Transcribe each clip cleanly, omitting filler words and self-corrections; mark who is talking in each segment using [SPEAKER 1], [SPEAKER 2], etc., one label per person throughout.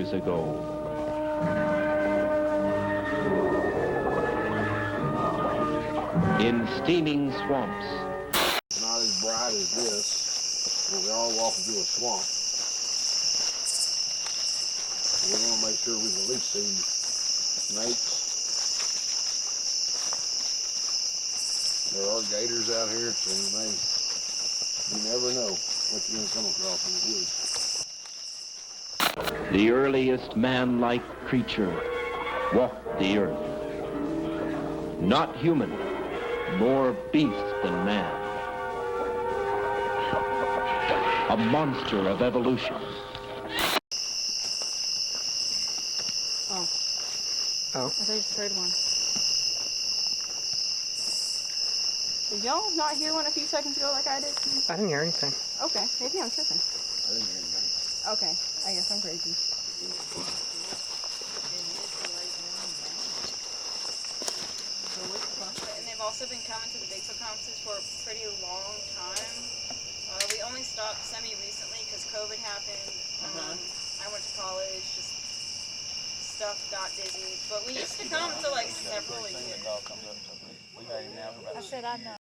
[SPEAKER 1] years ago. In steaming swamps.
[SPEAKER 2] Not as bright as this, but we are walking through a swamp. We want to make sure we can at least see snakes. There are gators out here, so you never know what you're going to come across in the woods.
[SPEAKER 1] The earliest man-like creature walked the earth. Not human, more beast than man. A monster of evolution.
[SPEAKER 3] Oh.
[SPEAKER 4] I thought I just heard one. Did y'all not hear one a few seconds ago like I did?
[SPEAKER 3] I didn't hear anything.
[SPEAKER 4] Okay, maybe I'm tripping.
[SPEAKER 2] I didn't hear anything.
[SPEAKER 4] Okay, I guess I'm crazy. And they've also been coming to the Bigfoot conferences for a pretty long time. We only stopped semi-recently because COVID happened. I went to college, just stuff got busy. But we used to come to like several a year.
[SPEAKER 5] I said I know.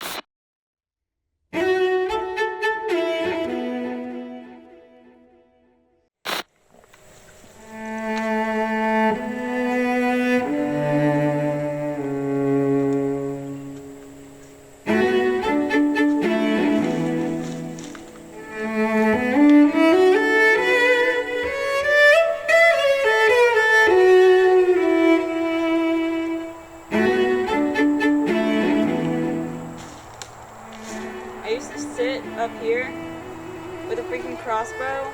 [SPEAKER 4] Up here with a freaking crossbow,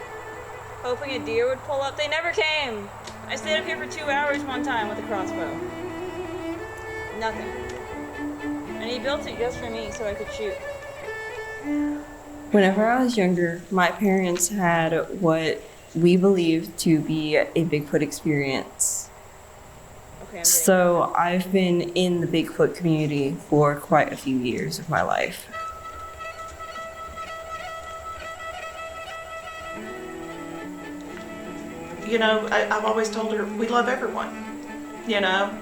[SPEAKER 4] hoping a deer would pull up. They never came. I stayed up here for 2 hours one time with a crossbow. Nothing. And he built it just for me so I could shoot.
[SPEAKER 6] Whenever I was younger, my parents had what we believed to be a Bigfoot experience.
[SPEAKER 4] Okay,
[SPEAKER 6] So I've been in the Bigfoot community for quite a few years of my life.
[SPEAKER 7] You know, I've always told her, we love everyone, you know,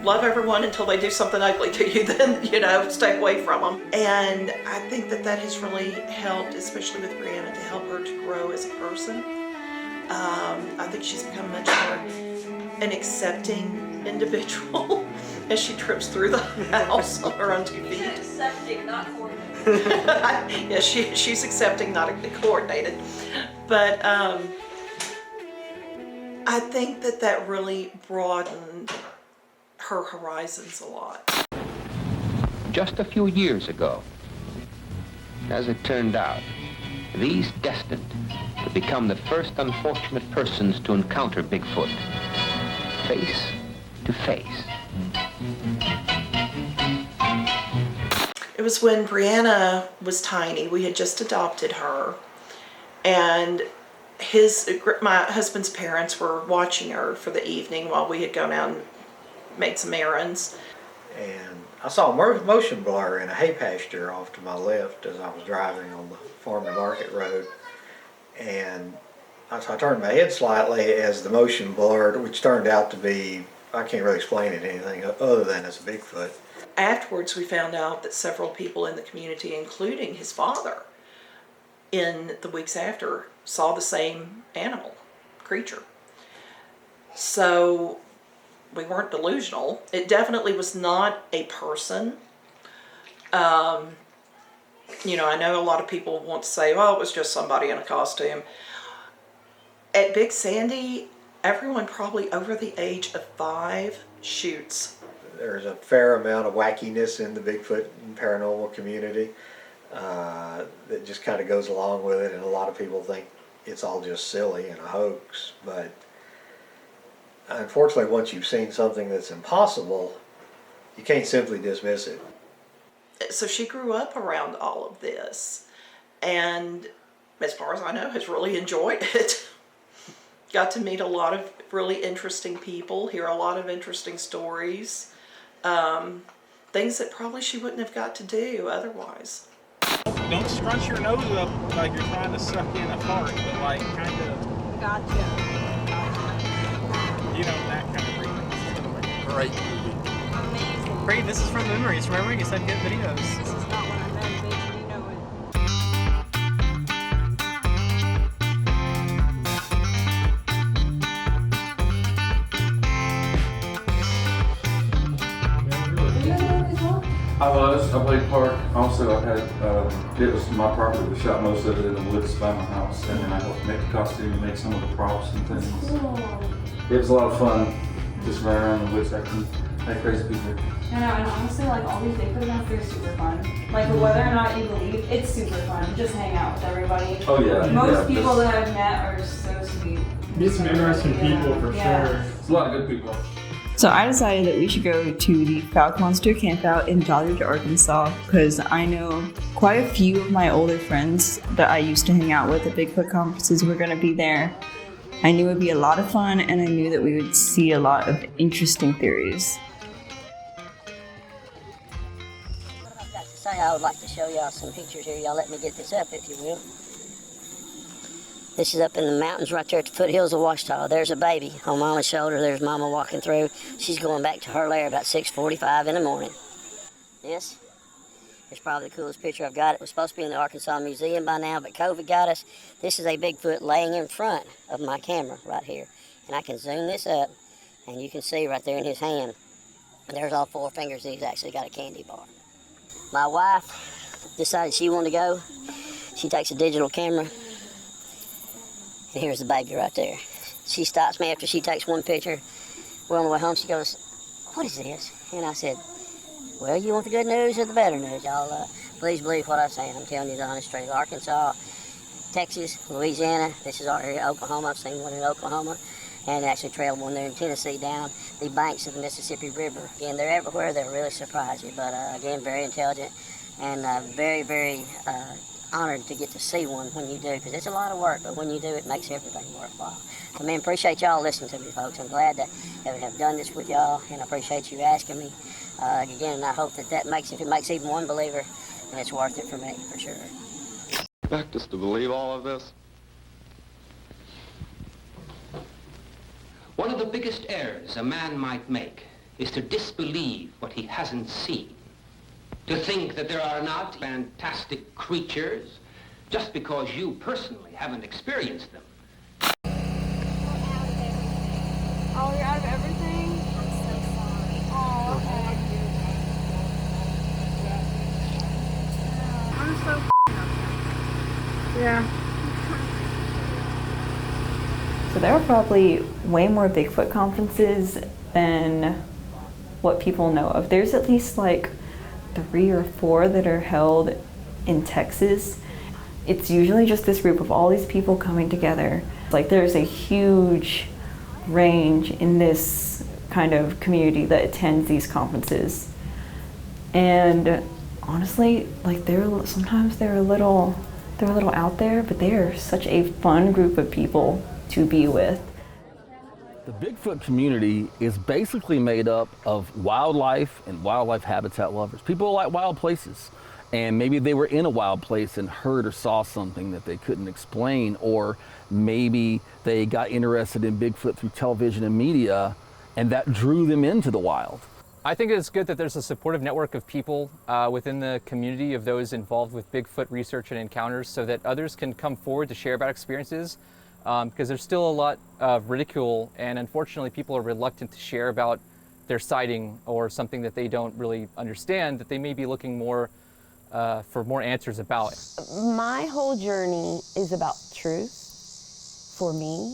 [SPEAKER 7] love everyone until they do something ugly to you, then, you know, stay away from them. And I think that that has really helped, especially with Brianna, to help her to grow as a person. I think she's become much more an accepting individual as she trips through the house on her own 2 feet.
[SPEAKER 4] Accepting, not coordinated.
[SPEAKER 7] Yeah, she's accepting, not coordinated. But I think that that really broadened her horizons a lot.
[SPEAKER 1] Just a few years ago, as it turned out, these destined to become the first unfortunate persons to encounter Bigfoot, face to face.
[SPEAKER 7] It was when Brianna was tiny. We had just adopted her, and my husband's parents were watching her for the evening while we had gone out and made some errands.
[SPEAKER 8] And I saw a motion blur in a hay pasture off to my left as I was driving on the farm to market road. And so I turned my head slightly as the motion blurred, which turned out to be, I can't really explain it anything other than it's a Bigfoot.
[SPEAKER 7] Afterwards, we found out that several people in the community, including his father, in the weeks after, saw the same creature. So we weren't delusional. It definitely was not a person. You know, I know a lot of people want to say, well, it was just somebody in a costume. At Big Sandy, everyone probably over the age of 5 shoots.
[SPEAKER 8] There's a fair amount of wackiness in the Bigfoot and paranormal community that just kind of goes along with it, and a lot of people think it's all just silly and a hoax, but unfortunately once you've seen something that's impossible, you can't simply dismiss it.
[SPEAKER 7] So she grew up around all of this, and as far as I know, has really enjoyed it. Got to meet a lot of really interesting people, hear a lot of interesting stories, things that probably she wouldn't have got to do otherwise.
[SPEAKER 9] Don't scrunch your nose up like you're trying to suck in a fart, but like kind of.
[SPEAKER 4] Gotcha.
[SPEAKER 2] great movie.
[SPEAKER 4] Amazing.
[SPEAKER 5] Brady, this is from Memories. Remember you said get videos.
[SPEAKER 4] This is not what I meant, bitch. You know it.
[SPEAKER 3] I played park. Also, I had, it was my property. We shot most of it in the woods by my house. And then I helped make the costume and make some of the props and things.
[SPEAKER 10] Cool.
[SPEAKER 3] It was a lot of fun just running around the woods acting like crazy people.
[SPEAKER 10] I know, and honestly, like all these Bigfoot events, they're super fun. Like whether or not you believe, it's super fun. Just hang out with everybody.
[SPEAKER 3] Oh yeah.
[SPEAKER 10] Most people that I've met are so sweet.
[SPEAKER 9] Meet some interesting people for sure.
[SPEAKER 3] It's a lot of good people.
[SPEAKER 6] So I decided that we should go to the Falcon Monster Campout in Jolly Ridge, Arkansas, because I know quite a few of my older friends that I used to hang out with at Bigfoot conferences were going to be there. I knew it would be a lot of fun, and I knew that we would see a lot of interesting theories.
[SPEAKER 11] I've got to say, I would like to show y'all some pictures here. Y'all let me get this up, if you will. This is up in the mountains right there at the foothills of Ouachita. There's a baby on Mama's shoulder. There's Mama walking through. She's going back to her lair about 6:45 in the morning. This is probably the coolest picture I've got. It was supposed to be in the Arkansas Museum by now, but COVID got us. This is a Bigfoot laying in front of my camera right here. And I can zoom this up, and you can see right there in his hand, there's all 4 fingers. He's actually got a candy bar. My wife decided she wanted to go. She takes a digital camera. And here's the baby right there. She stops me after she takes one picture. We're on the way home. She goes, "What is this?" And I said, "Well, you want the good news or the better news, y'all? Please believe what I'm saying. I'm telling you the honest truth. Arkansas, Texas, Louisiana. This is our area, Oklahoma. I've seen one in Oklahoma. And actually trailed one there in Tennessee down the banks of the Mississippi River. Again, they're everywhere. They'll really surprise you. But again, very intelligent and very, very honored to get to see one when you do, because it's a lot of work, but when you do, it makes everything worthwhile. So, man, appreciate y'all listening to me, folks. I'm glad to have done this with y'all, and I appreciate you asking me. Again, and I hope that makes, if it makes even one believer, then it's worth it for me, for sure.
[SPEAKER 12] Expect us to believe all of this?
[SPEAKER 1] One of the biggest errors a man might make is to disbelieve what he hasn't seen. To think that there are not fantastic creatures just because you personally haven't experienced them.
[SPEAKER 4] Oh, you're out of everything? I'm so sorry. Oh, okay. I'm so upset. Yeah.
[SPEAKER 6] So there are probably way more Bigfoot conferences than what people know of. There's at least like 3 or 4 that are held in Texas. It's usually just this group of all these people coming together. Like there's a huge range in this kind of community that attends these conferences. And honestly, like sometimes they're a little out there, but they are such a fun group of people to be with.
[SPEAKER 13] The Bigfoot community is basically made up of wildlife and wildlife habitat lovers. People like wild places, and maybe they were in a wild place and heard or saw something that they couldn't explain, or maybe they got interested in Bigfoot through television and media, and that drew them into the wild.
[SPEAKER 5] I think it's good that there's a supportive network of people within the community of those involved with Bigfoot research and encounters, so that others can come forward to share about experiences. Because there's still a lot of ridicule, and unfortunately people are reluctant to share about their sighting or something that they don't really understand, that they may be looking more for more answers about.
[SPEAKER 14] My whole journey is about truth for me.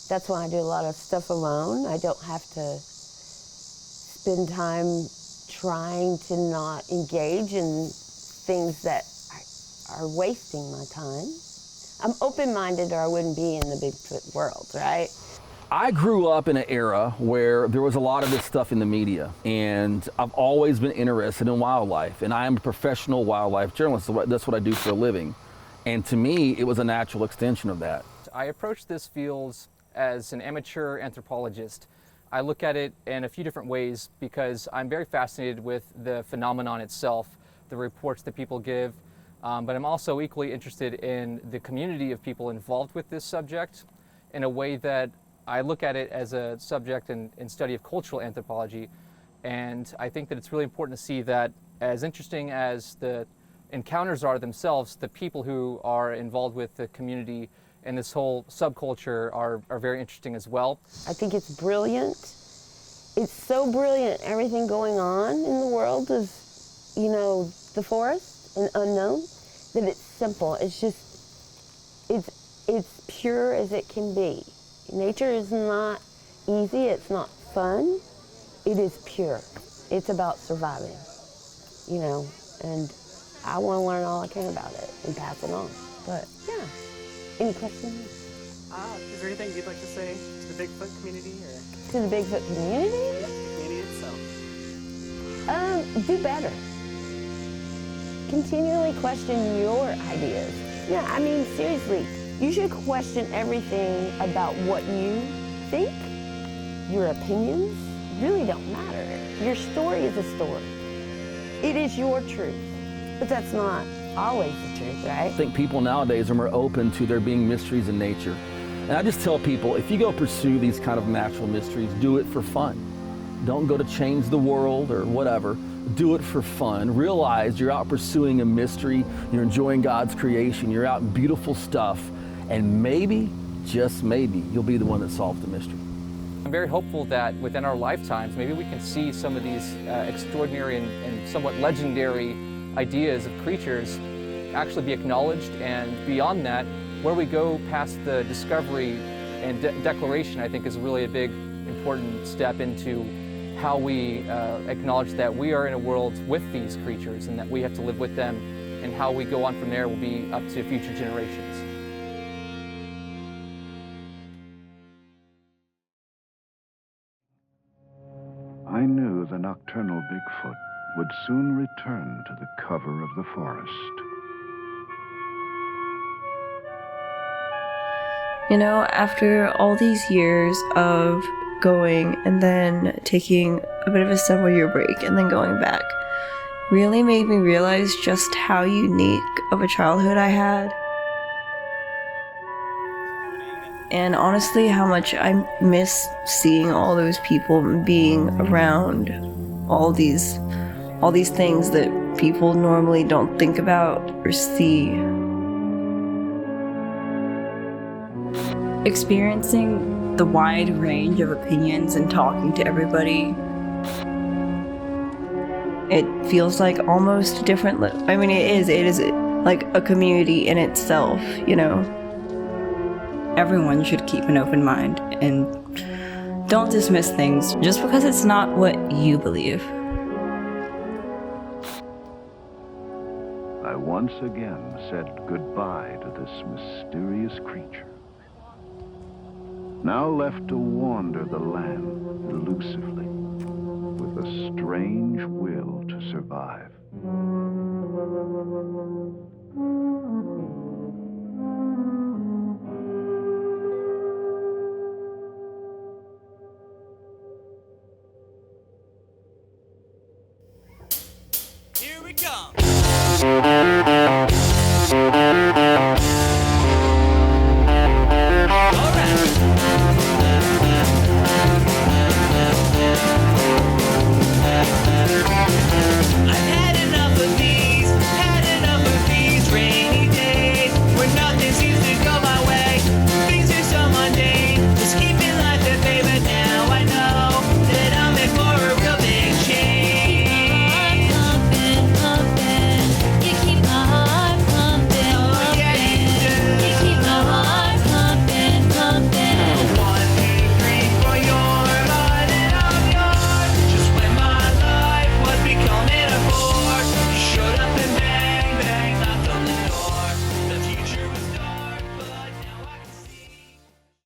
[SPEAKER 14] That's why I do a lot of stuff alone. I don't have to spend time trying to not engage in things that are wasting my time. I'm open-minded or I wouldn't be in the Bigfoot world, right?
[SPEAKER 13] I grew up in an era where there was a lot of this stuff in the media, and I've always been interested in wildlife, and I am a professional wildlife journalist, so that's what I do for a living. And to me, it was a natural extension of that.
[SPEAKER 5] I approach this field as an amateur anthropologist. I look at it in a few different ways because I'm very fascinated with the phenomenon itself, the reports that people give, but I'm also equally interested in the community of people involved with this subject in a way that I look at it as a subject in study of cultural anthropology, and I think that it's really important to see that as interesting as the encounters are themselves, the people who are involved with the community and this whole subculture are very interesting as well.
[SPEAKER 14] I think it's brilliant. It's so brilliant, everything going on in the world of, you know, the forest and unknown, that it's simple. It's just, it's pure as it can be. Nature is not easy, it's not fun. It is pure. It's about surviving, you know, and I want to learn all I can about it and pass it on. But yeah, any questions?
[SPEAKER 15] Is there anything you'd like to say to the Bigfoot community or?
[SPEAKER 14] To the Bigfoot community?
[SPEAKER 15] Yeah, the community itself.
[SPEAKER 14] Do better. Continually question your ideas. Yeah, I mean, seriously, you should question everything about what you think. Your opinions really don't matter. Your story is a story. It is your truth, but that's not always the truth, right?
[SPEAKER 13] I think people nowadays are more open to there being mysteries in nature. And I just tell people, if you go pursue these kind of natural mysteries, do it for fun. Don't go to change the world or whatever. Do it for fun. Realize you're out pursuing a mystery, you're enjoying God's creation, you're out in beautiful stuff, and maybe, just maybe, you'll be the one that solves the mystery.
[SPEAKER 5] I'm very hopeful that within our lifetimes, maybe we can see some of these extraordinary and somewhat legendary ideas of creatures actually be acknowledged, and beyond that, where we go past the discovery and declaration, I think is really a big, important step into how we acknowledge that we are in a world with these creatures and that we have to live with them, and how we go on from there will be up to future generations.
[SPEAKER 16] I knew the nocturnal Bigfoot would soon return to the cover of the forest.
[SPEAKER 6] You know, after all these years of going and then taking a bit of a several year break and then going back, really made me realize just how unique of a childhood I had. And honestly, how much I miss seeing all those people and being around all these things that people normally don't think about or see. Experiencing the wide range of opinions and talking to everybody, it feels like almost different. I mean, it is like a community in itself, you know. Everyone should keep an open mind and don't dismiss things just because it's not what you believe.
[SPEAKER 16] I once again said goodbye to this mysterious creature, now left to wander the land elusively with a strange will to survive.